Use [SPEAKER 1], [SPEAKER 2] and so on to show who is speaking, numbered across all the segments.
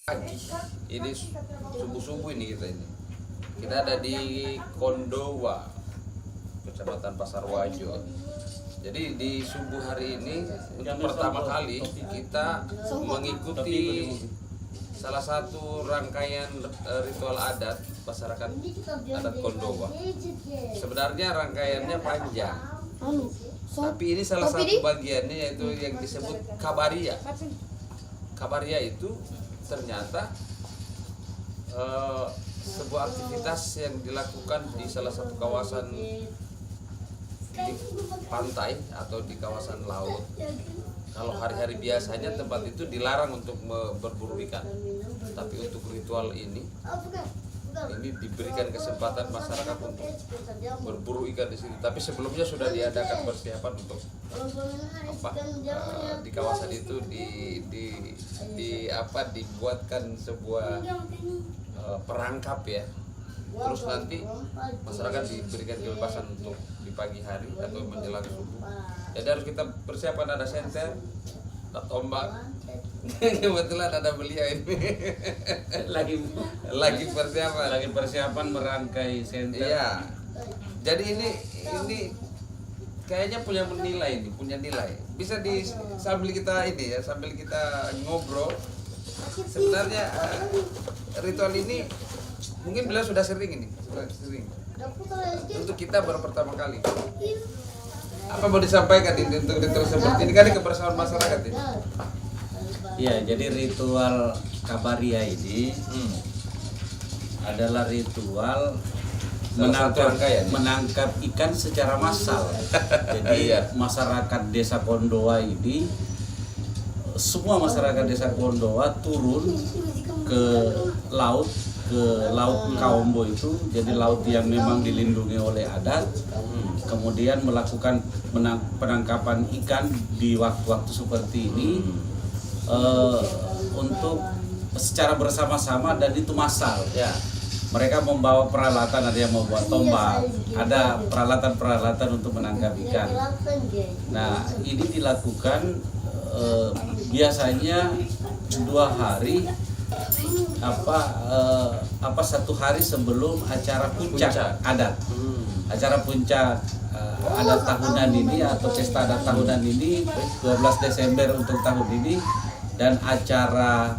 [SPEAKER 1] Pagi ini subuh-subuh ini kita ada di Kondowa, Kecamatan Pasar Wajo. Jadi di subuh hari ini untuk pertama kali kita mengikuti salah satu rangkaian ritual adat masyarakat adat Kondowa. Sebenarnya rangkaiannya panjang, tapi ini salah satu bagiannya yaitu yang disebut kabaria. Kabaria itu ternyata sebuah aktivitas yang dilakukan di salah satu kawasan di pantai atau di kawasan laut. Kalau hari-hari biasanya tempat itu dilarang untuk berburu ikan, tapi untuk ritual ini diberikan kesempatan masyarakat untuk berburu ikan di sini. Tapi sebelumnya sudah diadakan persiapan untuk di kawasan itu dibuatkan sebuah perangkap ya. Terus nanti masyarakat diberikan kebebasan untuk di pagi hari atau menjelang subuh. Jadi harus kita persiapan, ada senter, ada tombak. Kebetulan ada beliau ini lagi persiapan merangkai senter. Iya. Jadi ini kayaknya punya nilai. Bisa sambil kita ngobrol. Sebenarnya ritual ini mungkin beliau sudah sering. Untuk kita baru pertama kali. Apa mau disampaikan ini untuk ritual seperti ini kan kebersamaan masyarakat ini?
[SPEAKER 2] Ya, jadi ritual kabaria ini adalah ritual menangkap ikan secara massal. Jadi masyarakat Desa Kondowa ini, semua masyarakat Desa Kondowa turun ke laut Kaombo itu, jadi laut yang memang dilindungi oleh adat. Kemudian melakukan penangkapan ikan di waktu-waktu seperti ini untuk secara bersama-sama, dan itu massal ya. Mereka membawa peralatan, ada yang membawa tombak, ada peralatan untuk menangkap ikan. Nah, ini dilakukan biasanya 2 hari satu hari sebelum acara puncak adat. Acara puncak adat tahunan ini atau pesta adat tahunan ini 12 Desember untuk tahun ini, dan acara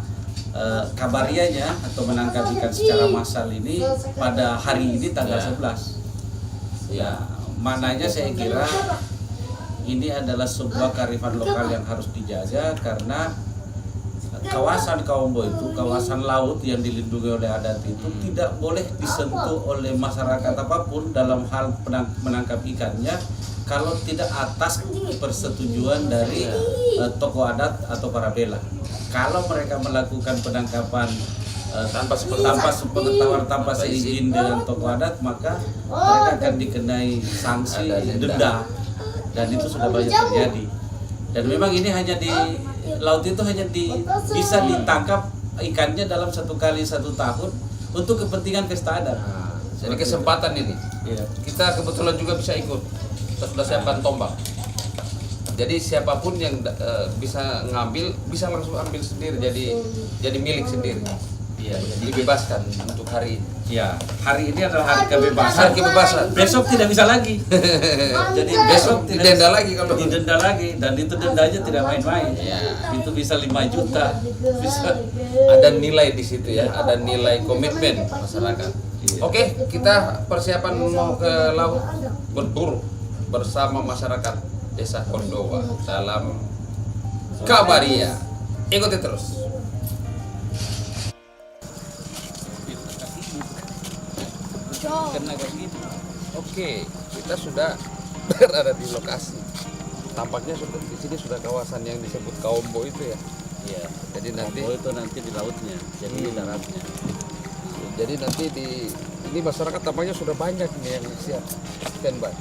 [SPEAKER 2] kabarianya atau menangkap ikan secara massal ini pada hari ini tanggal 11. Ya, maknanya saya kira ini adalah sebuah kearifan lokal yang harus dijaga, karena kawasan Kaombo itu, kawasan laut yang dilindungi oleh adat itu tidak boleh disentuh oleh masyarakat apapun dalam hal menangkap ikannya kalau tidak atas persetujuan dari tokoh adat atau para bela. Kalau mereka melakukan penangkapan tanpa sepengetahuan, tanpa seizin dengan tokoh adat, maka mereka akan dikenai sanksi denda, dan itu sudah banyak terjadi. Dan memang ini hanya di laut itu bisa ditangkap ikannya dalam 1 kali 1 tahun untuk kepentingan pesta adat.
[SPEAKER 1] Jadi kesempatan ini, kita kebetulan juga bisa ikut. Kita sudah siapkan tombak. Jadi siapapun yang bisa ngambil, bisa langsung ambil sendiri, jadi milik sendiri. Iya, dibebaskan untuk hari ini.
[SPEAKER 2] Ya, hari ini adalah hari kebebasan.
[SPEAKER 1] Besok tidak bisa lagi.
[SPEAKER 2] Jadi besok
[SPEAKER 1] didenda lagi kalau
[SPEAKER 2] didenda lagi, dan itu dendanya tidak main-main.
[SPEAKER 1] Ya.
[SPEAKER 2] Itu bisa 5 juta. Bisa.
[SPEAKER 1] Ada nilai di situ ya, ada nilai komitmen masyarakat. Oke, kita persiapan mau ke laut berburu bersama masyarakat Desa Kondowa dalam kabaria. Ikuti terus. Oke, kita sudah berada di lokasi. Tampaknya di sini sudah kawasan yang disebut Kaombo itu ya.
[SPEAKER 2] Iya.
[SPEAKER 1] Jadi nanti
[SPEAKER 2] itu nanti di lautnya, jadi di daratnya.
[SPEAKER 1] Jadi nanti ini masyarakat tampaknya sudah banyak nih yang siap standby.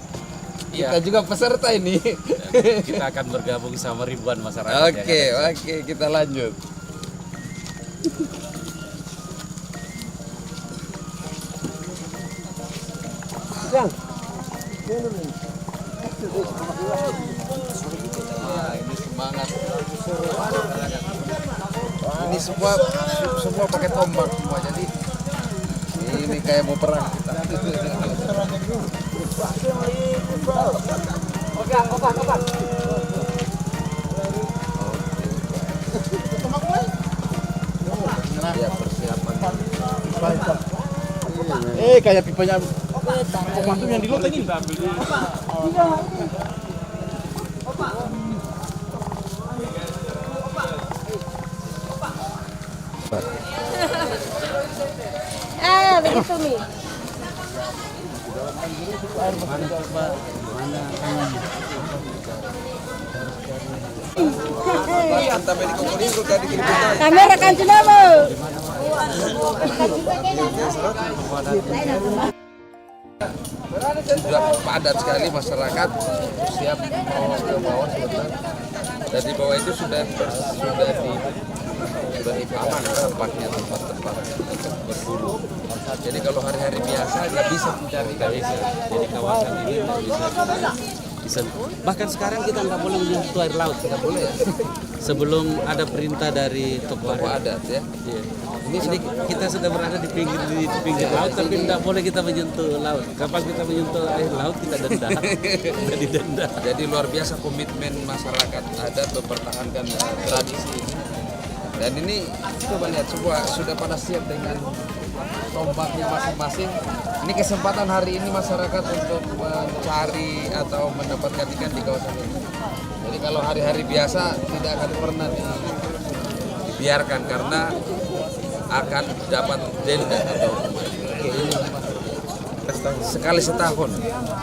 [SPEAKER 1] Kita juga peserta ini.
[SPEAKER 2] Kita akan bergabung sama ribuan masyarakat.
[SPEAKER 1] Oke, kita lanjut. Ini semangat. Ini semua pakai tombak semua, jadi ini kayak mau perang kita. Ya, persiapan.
[SPEAKER 3] Kayak pipanya masuk yang di loteng ini.
[SPEAKER 4] Begitu nih. Kamera kan mau.
[SPEAKER 1] Sudah padat sekali masyarakat, siap mau ke bawah sebentar. Dan di bawah itu sudah aman tempatnya, tempat-tempat untuk berburu. Jadi kalau hari-hari biasa nggak bisa mencari, nggak bisa. Jadi kawasan ini nggak bisa.
[SPEAKER 2] Bahkan sekarang kita nggak boleh menyentuh air laut.
[SPEAKER 1] Nggak boleh ya.
[SPEAKER 2] Sebelum ada perintah dari tokoh
[SPEAKER 1] Adat ya.
[SPEAKER 2] Iya. Ini kita sudah berada di pinggir laut, tapi tidak boleh kita menyentuh laut. Kapan kita menyentuh air laut kita denda. Jadi denda.
[SPEAKER 1] Jadi luar biasa komitmen masyarakat adat mempertahankan tradisi ini. Dan ini coba lihat semua sudah pada siap dengan tombaknya masing-masing. Ini kesempatan hari ini masyarakat untuk mencari atau mendapatkan ikan di kawasan ini. Jadi kalau hari-hari biasa tidak akan pernah dibiarkan karena akan dapat denda atau sekali setahun.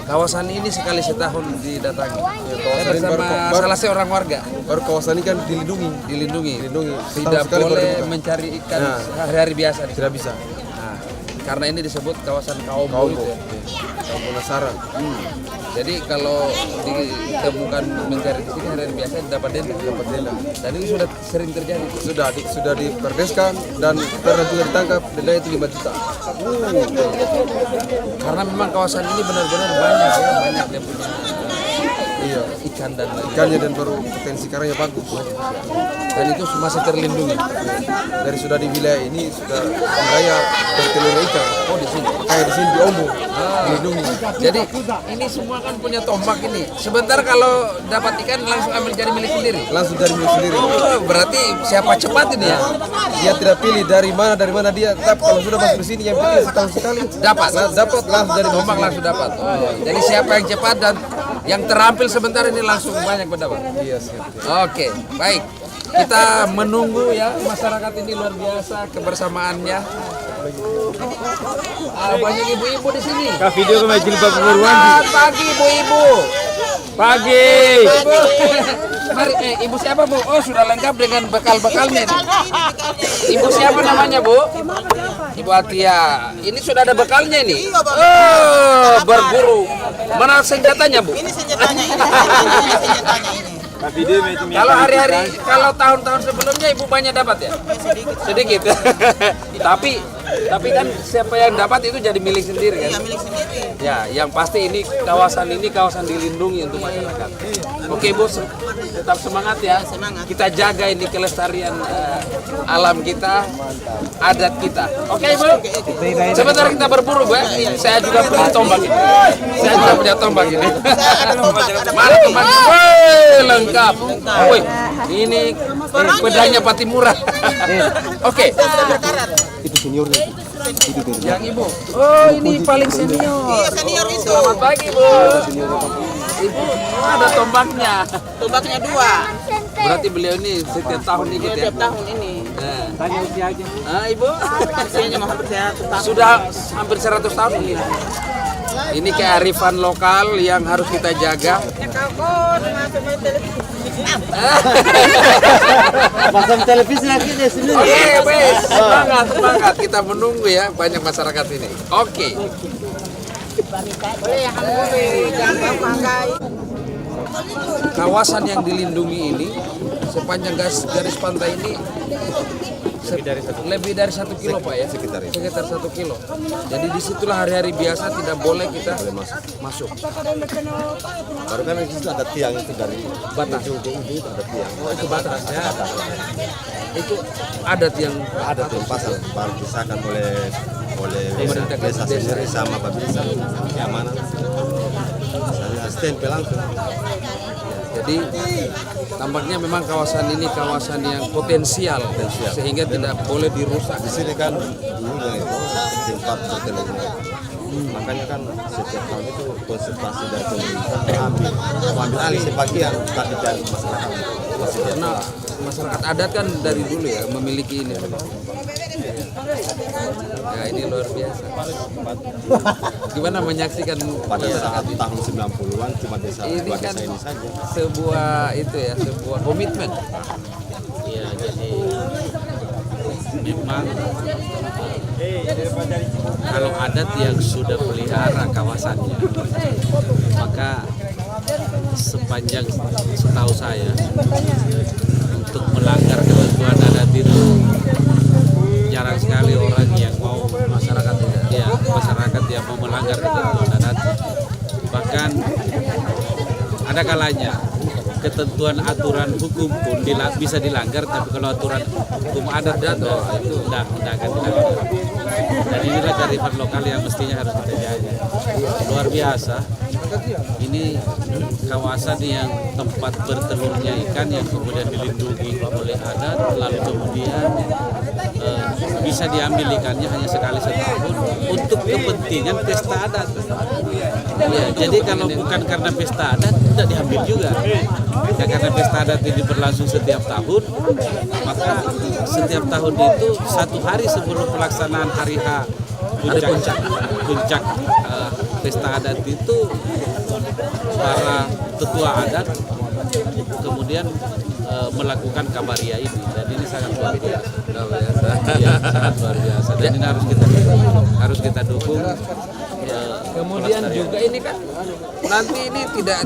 [SPEAKER 1] Kawasan ini sekali setahun didatangi. Saya bersama salah seorang warga.
[SPEAKER 3] Baru kawasan ini kan dilindungi.
[SPEAKER 1] Tidak boleh mencari ikan hari-hari biasa.
[SPEAKER 3] Tidak bisa.
[SPEAKER 1] Nah, karena ini disebut kawasan kaum
[SPEAKER 3] Kaumbo.
[SPEAKER 1] ya.
[SPEAKER 3] Kaum penasaran.
[SPEAKER 1] Jadi kalau ditemukan mencari di sini hari-hari biasa dapat denda. Dan ini sudah sering terjadi.
[SPEAKER 3] Sudah diperdeskan dan pernah juga ditangkap, denda itu 5 juta.
[SPEAKER 1] Karena memang kawasan ini benar-benar banyak ya, banyak dia punya
[SPEAKER 3] Iya.
[SPEAKER 1] ikan dan lain.
[SPEAKER 3] Ikannya dan baru potensi karangnya bagus.
[SPEAKER 1] Dan itu masih terlindungi.
[SPEAKER 3] Dari sudah di wilayah ini sudah wilayah bertelur ikan.
[SPEAKER 1] Oh di sini.
[SPEAKER 3] Kayak di sini di Ombo dilindungi.
[SPEAKER 1] Jadi ini semua kan punya tombak ini. Sebentar kalau dapat ikan langsung ambil jadi milik sendiri.
[SPEAKER 3] Langsung dari milik sendiri.
[SPEAKER 1] Oh, berarti siapa cepat ini ya?
[SPEAKER 3] Dia tidak pilih dari mana dia. Tetap kalau sudah masuk di sini yang penting setahun sekali
[SPEAKER 1] Dapat.
[SPEAKER 3] dapat langsung dari milik
[SPEAKER 1] Tombak
[SPEAKER 3] sendiri.
[SPEAKER 1] langsung dapat. Oh, jadi siapa yang cepat dan yang terampil sebentar ini langsung banyak mendapat.
[SPEAKER 3] Iya siap.
[SPEAKER 1] Oke, baik. Kita menunggu ya, masyarakat ini luar biasa kebersamaannya. Banyak ibu-ibu di sini.
[SPEAKER 5] Kak video ke jilbab
[SPEAKER 1] Selamat pagi ibu-ibu.
[SPEAKER 5] pagi.
[SPEAKER 1] Ibu. Mari, ibu siapa bu? Oh sudah lengkap dengan bekal-bekalnya. Ibu siapa namanya bu? Ibu Atia. Ini sudah ada bekalnya ini. Oh berburu. Mana senjatanya bu?
[SPEAKER 6] Ini senjatanya ini.
[SPEAKER 5] Kak video itu
[SPEAKER 1] Kalau hari-hari, kalau tahun-tahun sebelumnya ibu banyak dapat ya? Sedikit. tapi kan siapa yang dapat itu jadi milik sendiri kan?
[SPEAKER 6] Iya milik sendiri.
[SPEAKER 1] Ya, yang pasti ini kawasan dilindungi untuk masyarakat. Oke Bu, tetap semangat ya. Kita jaga ini kelestarian alam kita, adat kita. Oke Bu, sebentar kita berburu Bu. Saya juga punya tombak ini. Mari teman. Lengkap. Woi, ini pedangnya Patimura. Oke.
[SPEAKER 3] Itu seniornya.
[SPEAKER 1] Yang ibu. Oh, ini paling senior.
[SPEAKER 6] Iya senior itu.
[SPEAKER 1] Selamat pagi, Bu. Ibu, ada tombaknya.
[SPEAKER 6] Tombaknya 2.
[SPEAKER 1] Berarti beliau ini setiap tahun ikut ya?
[SPEAKER 6] Tiap tahun ini.
[SPEAKER 1] Nah.
[SPEAKER 5] tanya usia aja.
[SPEAKER 1] Ibu.
[SPEAKER 6] Usianya mau hampir 100 tahun.
[SPEAKER 1] Sudah hampir 100 tahun ini. Ini kearifan lokal yang harus kita jaga.
[SPEAKER 5] Pasang televisi lagi deh sini.
[SPEAKER 1] Oke, baik. Semangat. Kita menunggu ya banyak masyarakat ini. Oke. kawasan yang dilindungi ini sepanjang garis pantai ini lebih dari 1 kilo Pak ya, sekitar 1 kilo. Jadi disitulah hari-hari biasa tidak boleh kita masuk.
[SPEAKER 7] Baru kan di situ ada tiang itu dari
[SPEAKER 1] Batas.
[SPEAKER 7] ujung ke ujung itu ada tiang.
[SPEAKER 1] Itu batasnya. Itu adat yang
[SPEAKER 7] Ada tuh pasal baru disahkan oleh desa sendiri sama Babinsa keamanan. Misalnya stempel langsung.
[SPEAKER 1] Jadi tampaknya memang kawasan ini kawasan yang potensial, sehingga tidak boleh dirusak.
[SPEAKER 7] Di sini kan dulunya itu tempat bertelevisi. Makanya kan setiap tahun itu konservasi dari pemerintah ambil alih sebagian tak dicari masyarakat.
[SPEAKER 1] Karena masyarakat adat kan dari dulu ya memiliki ini. Ya ini luar biasa. Gimana menyaksikan
[SPEAKER 7] Pada saat tahun 90-an cuma
[SPEAKER 1] ini
[SPEAKER 7] dua
[SPEAKER 1] kan
[SPEAKER 7] desa ini saja.
[SPEAKER 1] sebuah itu ya, sebuah komitmen.
[SPEAKER 2] Ya, jadi memang kalau adat yang sudah pelihara kawasannya, maka sepanjang setahu saya untuk melanggar ketentuan adat itu jarang sekali orang yang mau masyarakat yang mau melanggar ketentuan adat. Bahkan ada kalanya ketentuan aturan hukum pun bisa dilanggar, tapi kalau aturan hukum adat itu tidak akan dilanggar. Dan inilah kearifan lokal yang mestinya harus kita jaga. Luar biasa. Ini kawasan yang tempat bertelurnya ikan yang kemudian dilindungi oleh adat, lalu kemudian bisa diambil ikannya hanya sekali setahun untuk kepentingan pesta adat. Ya, jadi kalau bukan karena pesta adat tidak diambil juga. Ya, karena pesta adat ini berlangsung setiap tahun, maka setiap tahun itu 1 hari sebelum pelaksanaan hari H puncak pesta adat itu para tetua adat kemudian melakukan kabaria ini, dan ini sangat luar biasa. Ya, sangat luar biasa, dan ini harus kita dukung.
[SPEAKER 1] Kemudian juga ini kan nanti ini tidak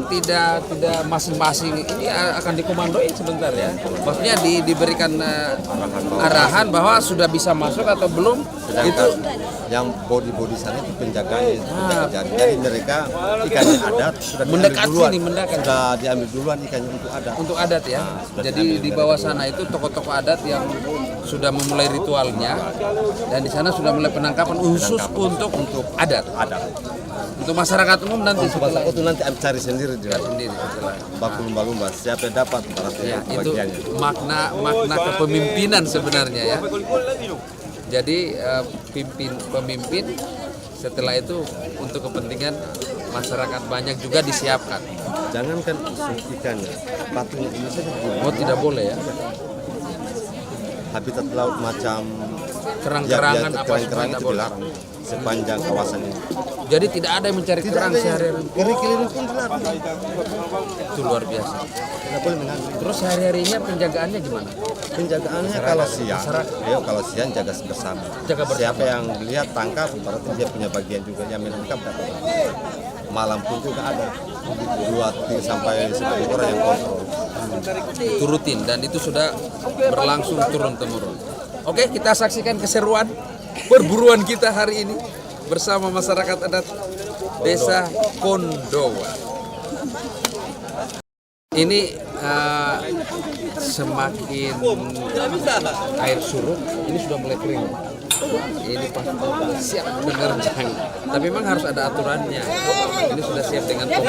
[SPEAKER 1] masing-masing ini akan dikomandoin sebentar ya. Maksudnya diberikan arahan bahwa sudah bisa masuk atau belum. Itu
[SPEAKER 7] yang body sana itu penjaganya. Jadi mereka ikannya adat sudah
[SPEAKER 1] mendekat
[SPEAKER 7] duluan.
[SPEAKER 1] sini, mendekat.
[SPEAKER 7] Sudah diambil duluan ikannya untuk adat.
[SPEAKER 1] Untuk adat ya. Jadi di bawah sana itu tokoh-tokoh adat yang sudah memulai ritualnya, dan di sana sudah mulai penangkapan khusus untuk adat. Untuk masyarakat umum nanti setelah
[SPEAKER 7] itu nanti cari sendiri dia.
[SPEAKER 1] sendiri setelah.
[SPEAKER 7] Baku lumba-lumba siapa yang dapat
[SPEAKER 1] Ya, itu
[SPEAKER 7] bagiannya.
[SPEAKER 1] makna kepemimpinan sebenarnya ya. Jadi pemimpin setelah itu untuk kepentingan masyarakat banyak juga disiapkan.
[SPEAKER 7] Jangankan ikannya, batunya ini saja
[SPEAKER 1] Oh tidak boleh ya.
[SPEAKER 7] habitat laut macam
[SPEAKER 1] Kerang-kerangan apa
[SPEAKER 7] kerang
[SPEAKER 1] semua
[SPEAKER 7] itu
[SPEAKER 1] tidak boleh.
[SPEAKER 7] dilarang sepanjang kawasan ini.
[SPEAKER 1] Jadi tidak ada yang mencari kerang sehari-hari.
[SPEAKER 7] Kiri-kiri pun dilarang.
[SPEAKER 1] Itu luar biasa.
[SPEAKER 7] Tidak boleh mengambil.
[SPEAKER 1] Terus sehari-harinya penjagaannya gimana?
[SPEAKER 7] Penjagaannya kalau siang, kalau siang jaga bersama.
[SPEAKER 1] Jaga bersama.
[SPEAKER 7] Siapa yang lihat tangkap, berarti dia punya bagian juga yang menangkap dapat. Malam pun juga ada 2 sampai 10 orang yang kontrol.
[SPEAKER 1] Itu rutin dan itu sudah berlangsung turun-temurun. Oke, kita saksikan keseruan perburuan kita hari ini bersama masyarakat adat Desa Kondowa. Ini semakin air surut, ini sudah mulai kering. Ini pasti siap menerjang. Tapi memang harus ada aturannya. Ini sudah siap dengan dari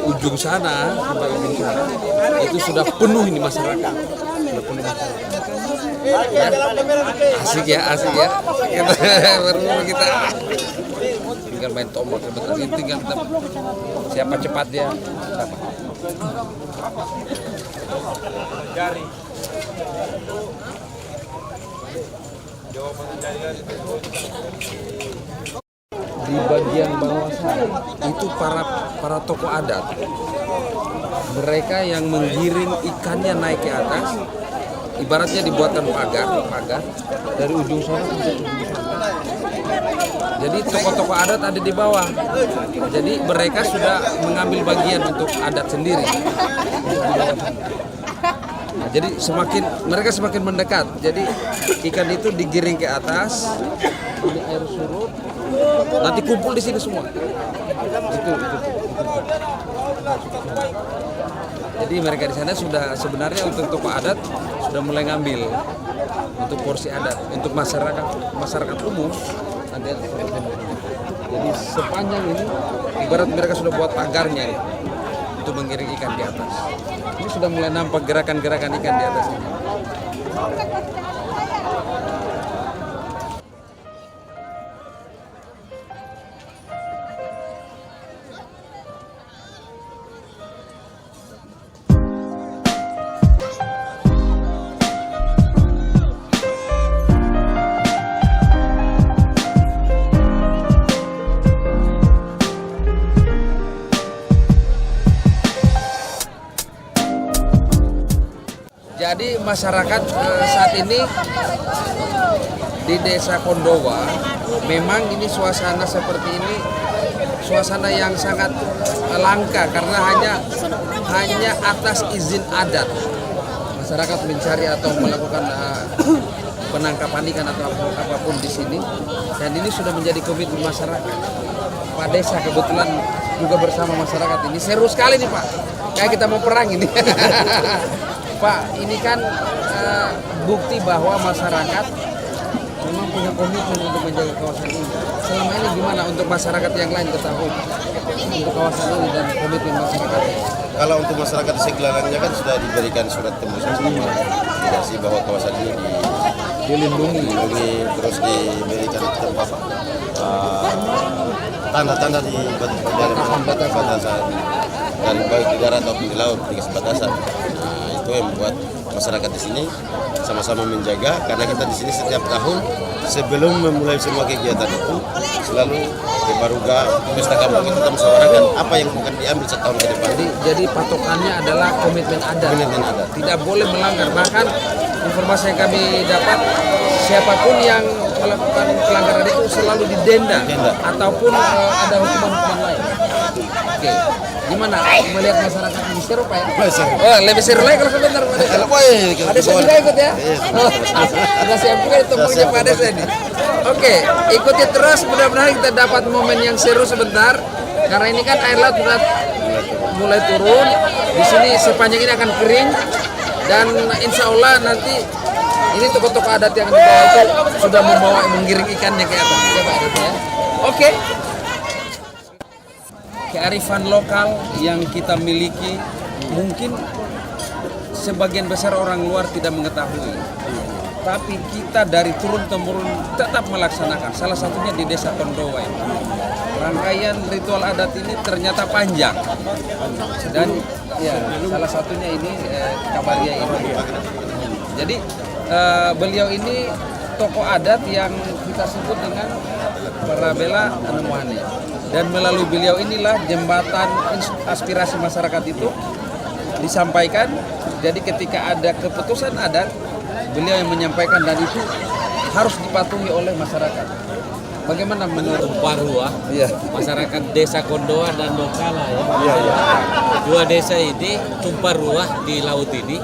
[SPEAKER 1] ujung sana sampai ujung sana. Itu sudah penuh ini masyarakat. Sudah penuh masyarakat. Ya. Asik ya. Kita tinggal main tombol sebetulnya, tinggal siapa cepat dia. Di bagian bawah sana itu para tokoh adat, mereka yang menggiring ikannya naik ke atas, ibaratnya dibuatkan pagar dari ujung sana sampai ujung sana. Jadi tokoh-tokoh adat ada di bawah. Jadi mereka sudah mengambil bagian untuk adat sendiri. Nah, jadi mereka semakin mendekat. Jadi ikan itu digiring ke atas, ini air surut, nanti kumpul di sini semua. Itu. Jadi mereka di sana sudah sebenarnya untuk tokoh adat sudah mulai ngambil untuk porsi adat, untuk masyarakat umum. Ada. Jadi sepanjang ini ibarat mereka sudah buat pagarnya ya, untuk mengiring ikan di atas. Ini sudah mulai nampak gerakan-gerakan ikan di atas ini. Jadi masyarakat saat ini di Desa Kondowa memang ini suasana seperti ini, suasana yang sangat langka karena hanya atas izin adat masyarakat mencari atau melakukan penangkapan ikan atau apapun di sini, dan ini sudah menjadi komitmen masyarakat. Pak Desa kebetulan juga bersama masyarakat ini seru sekali nih Pak, kayak kita mau perang ini. Pak, ini kan bukti bahwa masyarakat memang punya komitmen untuk menjaga kawasan ini. Selama ini gimana untuk masyarakat yang lain ketahui untuk kawasan ini dan komitmen masyarakat?
[SPEAKER 7] Kalau untuk masyarakat di sekitarnya kan sudah diberikan surat tembusan sama dikasih bahwa kawasan ini dilindungi, terus diberikan tempat tanda-tanda di batasan dari baik di darat ataupun di laut dikasih batasan. Itu yang membuat masyarakat di sini sama-sama menjaga, karena kita di sini setiap tahun sebelum memulai semua kegiatan itu selalu di Baruga pesta kampung kita musyawarahkan apa yang akan diambil setahun ke depan.
[SPEAKER 1] Jadi patokannya adalah komitmen adat. Tidak boleh melanggar. Bahkan informasi yang kami dapat, siapapun yang melakukan pelanggaran itu selalu didenda ataupun ada hukuman lain. Oke. Gimana melihat masyarakat ini seru Pak ya? Oh, lebih seru lagi kalau sebentar Pak Desa. Pak Desa juga ikut ya? Ada siap juga tumpangnya Pak Desa ini. Oke, ikuti terus, mudah-mudahan kita dapat momen yang seru sebentar. Karena ini kan air laut sudah mulai turun. Di sini sepanjang ini akan kering, dan insya Allah nanti ini tokoh-tokoh adat yang di bawah itu sudah menggiring ikannya ke atas. Ya Pak Desa ya. Oke. Kearifan lokal yang kita miliki mungkin sebagian besar orang luar tidak mengetahui, tapi kita dari turun-temurun tetap melaksanakan. Salah satunya di Desa Kondowa ini. Rangkaian ritual adat ini ternyata panjang, dan ya salah satunya ini Kabaria ini. Jadi beliau ini tokoh adat yang kita sebut dengan Parabela Anomuane. Dan melalui beliau inilah jembatan aspirasi masyarakat itu disampaikan. Jadi ketika ada keputusan adat, beliau yang menyampaikan, dan itu harus dipatuhi oleh masyarakat. Bagaimana menurut
[SPEAKER 2] Paruah, masyarakat Desa Kondowa dan Dokala ya. Dua desa ini tumpah ruah di laut ini,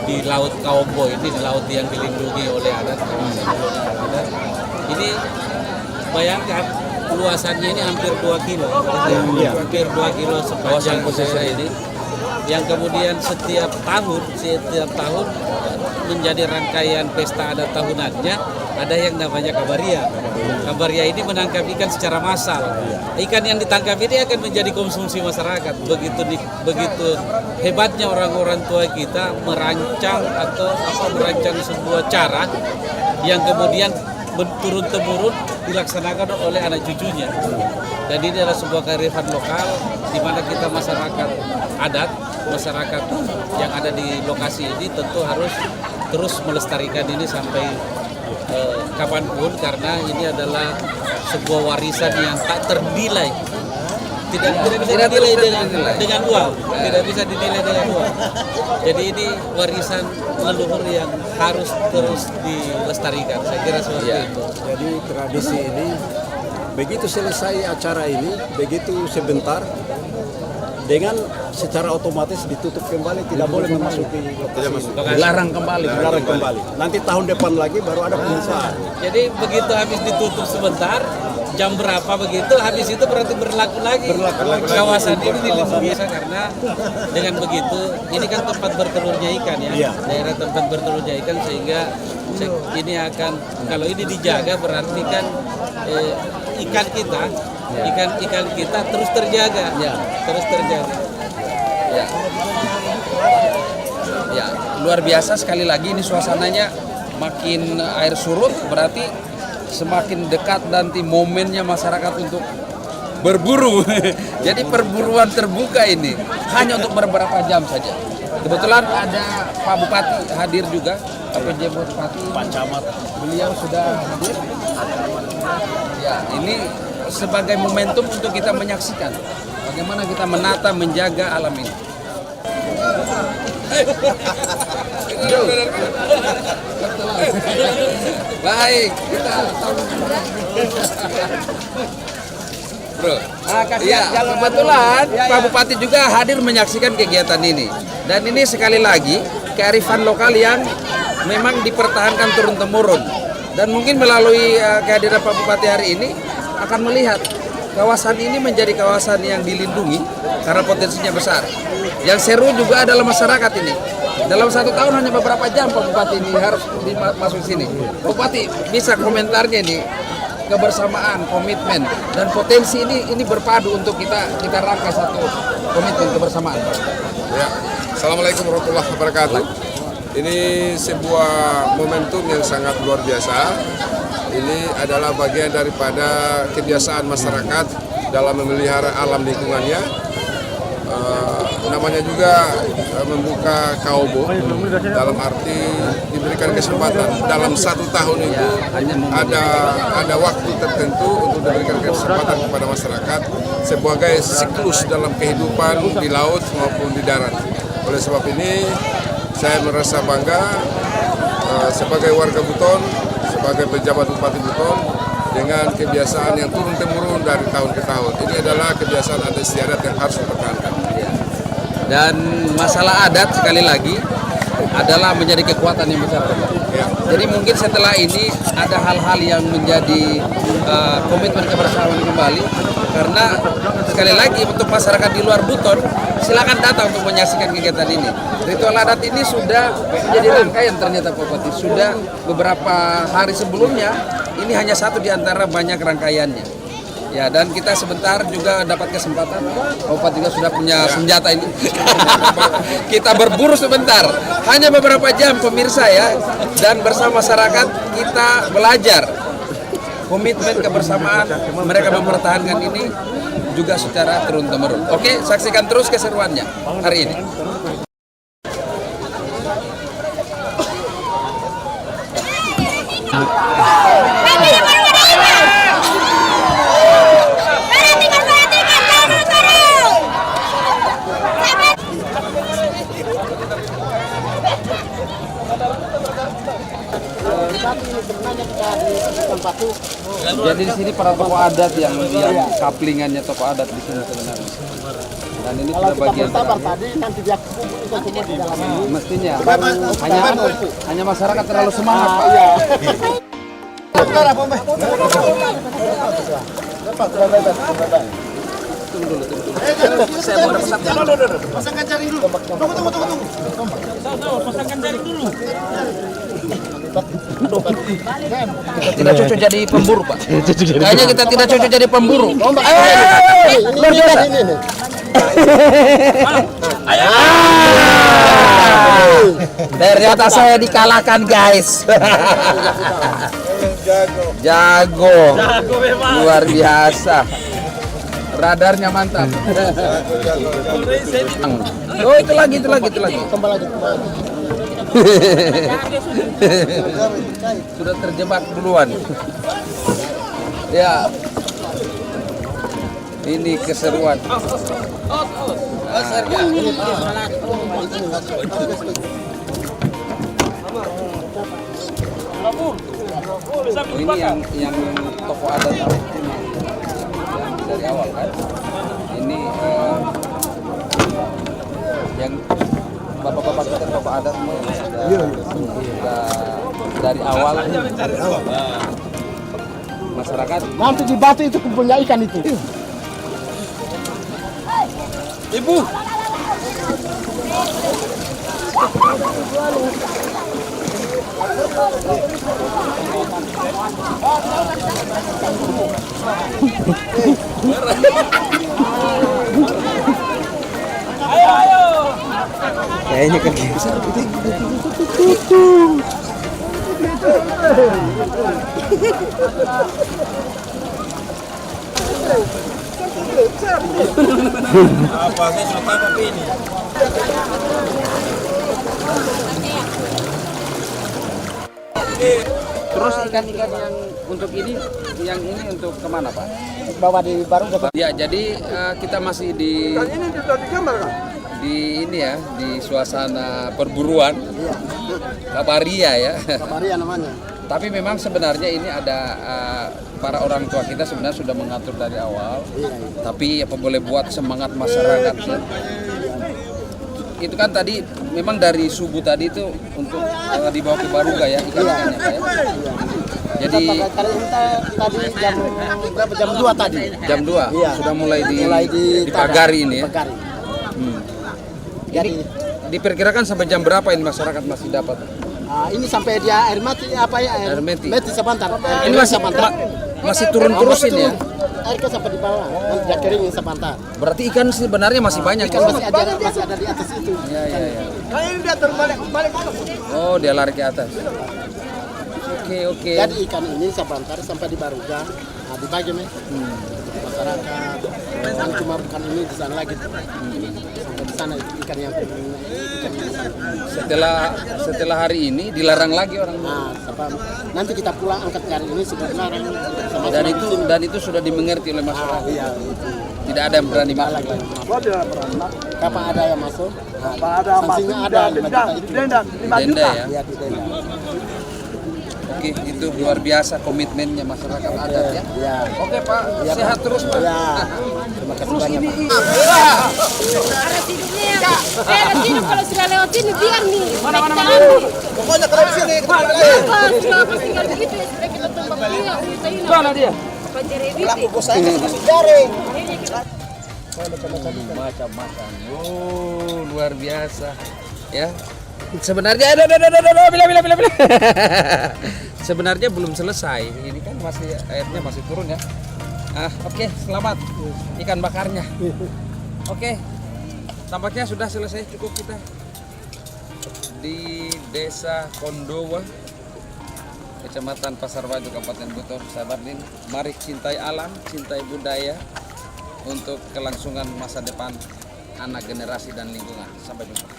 [SPEAKER 2] di laut Kaombo ini, di laut yang dilindungi oleh adat. Ini bayangkan luasannya ini hampir 2 kilo, hampir 2 kilo sepanjang daerah ini, yang kemudian setiap tahun menjadi rangkaian pesta adat tahunannya. Ada yang namanya Kabaria. Kabaria ini menangkap ikan secara massal. Ikan yang ditangkap ini akan menjadi konsumsi masyarakat. Begitu hebatnya orang-orang tua kita merancang sebuah cara yang kemudian turun-temurun dilaksanakan oleh anak cucunya. Dan ini adalah sebuah kearifan lokal di mana kita masyarakat adat, masyarakat yang ada di lokasi ini tentu harus terus melestarikan ini sampai kapanpun, karena ini adalah sebuah warisan yang tak ternilai tidak bisa
[SPEAKER 1] Tidak
[SPEAKER 2] dinilai
[SPEAKER 1] dinilai.
[SPEAKER 2] dengan uang, tidak bisa dinilai dengan uang. Jadi ini warisan leluhur yang harus terus dilestarikan. Saya kira seperti itu.
[SPEAKER 8] Jadi tradisi ini begitu selesai acara ini, begitu sebentar dengan secara otomatis ditutup kembali, tidak boleh memasuki lokasi.
[SPEAKER 3] Dilarang kembali.
[SPEAKER 8] Dilarang kembali. Nanti tahun depan lagi baru ada pembukaan.
[SPEAKER 2] Jadi begitu habis ditutup sebentar, jam berapa begitu, habis itu berarti berlaku lagi. Kawasan ini dilindungi karena dengan begitu, ini kan tempat bertelurnya ikan ya.
[SPEAKER 8] Iya.
[SPEAKER 2] Daerah tempat bertelurnya ikan sehingga ini akan, kalau ini dijaga berarti kan ikan kita terus terjaga. Terus terjaga.
[SPEAKER 1] Ya, luar biasa sekali lagi ini suasananya, makin air surut berarti semakin dekat nanti momennya masyarakat untuk berburu. Jadi perburuan terbuka ini hanya untuk beberapa jam saja. Kebetulan ada Pak Bupati hadir juga, PJ Bupati, Pak Camat. Beliau sudah hadir. Ya, ini sebagai momentum untuk kita menyaksikan bagaimana kita menata, menjaga alam ini. Baik, kita Bro. Iya, kebetulan Pak Bupati juga hadir menyaksikan kegiatan ini. Dan ini sekali lagi kearifan lokal yang memang dipertahankan turun-temurun. Dan mungkin melalui kehadiran Pak Bupati hari ini akan melihat kawasan ini menjadi kawasan yang dilindungi karena potensinya besar. Yang seru juga adalah masyarakat ini. Dalam 1 tahun hanya beberapa jam Pak Bupati ini harus masuk sini. Bupati bisa komentarnya nih, kebersamaan, komitmen dan potensi ini berpadu untuk kita rangkai satu komitmen kebersamaan.
[SPEAKER 9] Ya, Assalamualaikum warahmatullahi wabarakatuh. Ini sebuah momentum yang sangat luar biasa. Ini adalah bagian daripada kebiasaan masyarakat dalam memelihara alam lingkungannya. Namanya juga membuka kaubo, dalam arti diberikan kesempatan dalam 1 tahun itu ada waktu tertentu untuk diberikan kesempatan kepada masyarakat sebagai siklus dalam kehidupan di laut maupun di darat. Oleh sebab ini saya merasa bangga sebagai warga Buton, sebagai pejabat Bupati Buton dengan kebiasaan yang turun-temurun dari tahun ke tahun. Ini adalah kebiasaan adat istiadat yang harus dipertahankan.
[SPEAKER 1] Dan masalah adat sekali lagi adalah menjadi kekuatan yang besar.
[SPEAKER 9] Ya.
[SPEAKER 1] Jadi mungkin setelah ini ada hal-hal yang menjadi komitmen kebersamaan kembali, karena sekali lagi untuk masyarakat di luar Buton silakan datang untuk menyaksikan kegiatan ini. Ritual adat ini sudah menjadi rangkaian ternyata Pak Bupati. Sudah beberapa hari sebelumnya, ini hanya satu di antara banyak rangkaiannya. Ya, dan kita sebentar juga dapat kesempatan, Pak Bupati juga sudah punya senjata ini. Kita berburu sebentar, hanya beberapa jam pemirsa ya, dan bersama masyarakat kita belajar komitmen kebersamaan, mereka mempertahankan ini juga secara turun-temurun. Oke, saksikan terus keseruannya hari ini. Jadi di sini para tokoh adat yang kaplingannya tokoh adat di sini sebenarnya. Dan ini sudah bagian tadi nanti dia kumpulkan semua di dalam ini. Mestinya hanya masyarakat terlalu semangat, Pak. Tunggu dulu. Saya mau ada pesan. Pasangkan jaring dulu. Tunggu. Pasangkan jaring dulu. Kita tidak cocok jadi pemburu, Pak. Kayaknya kita tidak cocok jadi pemburu. Luar biasa. Ternyata saya dikalahkan, guys. Jago. Luar biasa. Radarnya mantap. Oh, itu lagi. Sudah terjebak duluan. Ya. Ini keseruan. Ini yang tokoh adat dari awal kan. Ini yang bapak-bapak kita tokoh adat sudah dari awal. Masyarakat
[SPEAKER 8] Nanti di batu itu kumpulnya ikan itu.
[SPEAKER 1] Ibu.
[SPEAKER 3] Kayaknya kan bisa.
[SPEAKER 5] Apa saya sudah tangkap ini?
[SPEAKER 1] Terus ikan-ikan yang untuk ini untuk kemana Pak?
[SPEAKER 8] Bawa di barung ke
[SPEAKER 1] Ya jadi kita masih di
[SPEAKER 8] ini sudah digambar kan?
[SPEAKER 1] di ini ya di suasana perburuan Kabaria ya.
[SPEAKER 8] Kabaria namanya.
[SPEAKER 1] Tapi memang sebenarnya ini ada para orang tua kita sebenarnya sudah mengatur dari awal. Tapi apa boleh buat semangat masyarakat ya. Itu kan tadi memang dari subuh tadi itu untuk dibawa ke Baruga ya ikan-ikannya Pak, ya. Jadi
[SPEAKER 8] tadi jam berapa? Jam 2 tadi.
[SPEAKER 1] jam 2
[SPEAKER 8] Iya.
[SPEAKER 1] sudah mulai
[SPEAKER 8] Mulai
[SPEAKER 1] dipagari ini ya.
[SPEAKER 8] Pagari.
[SPEAKER 1] Jadi diperkirakan sampai jam berapa ini masyarakat masih dapat?
[SPEAKER 8] Ini sampai dia air mati apa ya?
[SPEAKER 1] Air mati.
[SPEAKER 8] Mati sebentar.
[SPEAKER 1] Ini masih turun terus ini ya.
[SPEAKER 8] Airnya sampai di bawah. Nanti dia keringin sebentar.
[SPEAKER 1] Berarti ikan sebenarnya masih banyak.
[SPEAKER 8] Ikan masih ada di atas itu.
[SPEAKER 1] Iya.
[SPEAKER 8] Ini dia terbalik.
[SPEAKER 1] Oh, dia lari ke atas. Oke.
[SPEAKER 8] Jadi ikan ini sebentar sampai di Baruga. Nah, dibagi nih. Masyarakat. Kan cuma bukan ini di sana lagi. Sampai di sana ikan yang
[SPEAKER 1] Setelah hari ini dilarang lagi orang.
[SPEAKER 8] Nah, nanti kita pulang angkat hari ini sudah dilarang.
[SPEAKER 1] Dan itu sudah dimengerti oleh masyarakat.
[SPEAKER 8] Iya.
[SPEAKER 1] Tidak ada yang berani masuk lagi.
[SPEAKER 8] Kapan ada yang masuk? Sanksinya ada 5 juta itu.
[SPEAKER 1] Denda ya.
[SPEAKER 8] Iya, didenda.
[SPEAKER 1] Oke, itu luar biasa komitmennya masyarakat adat ya.
[SPEAKER 8] Iya.
[SPEAKER 1] Oke Pak, sehat terus Pak.
[SPEAKER 8] Iya. Terima kasih banyak, Pak.
[SPEAKER 4] Arah hidupnya ya. Arah hidup kalau sudah lewat ini biar nih. Mana.
[SPEAKER 6] Pokoknya kalau di sini.
[SPEAKER 4] Kalau tinggal begitu ya supaya kita tumbang dia. Mana dia?
[SPEAKER 6] Pelaku bos saya masih jaring.
[SPEAKER 1] Macam-macam. Oh, luar biasa. Ya. Sebenarnya bila. Sebenarnya belum selesai. Ini kan masih airnya masih turun ya. Oke, selamat ikan bakarnya. Oke. Tampaknya sudah selesai, cukup kita di Desa Kondowa, Kecamatan Pasar Baju, Kabupaten Buton, Sabardin. Mari cintai alam, cintai budaya untuk kelangsungan masa depan anak generasi dan lingkungan. Sampai jumpa.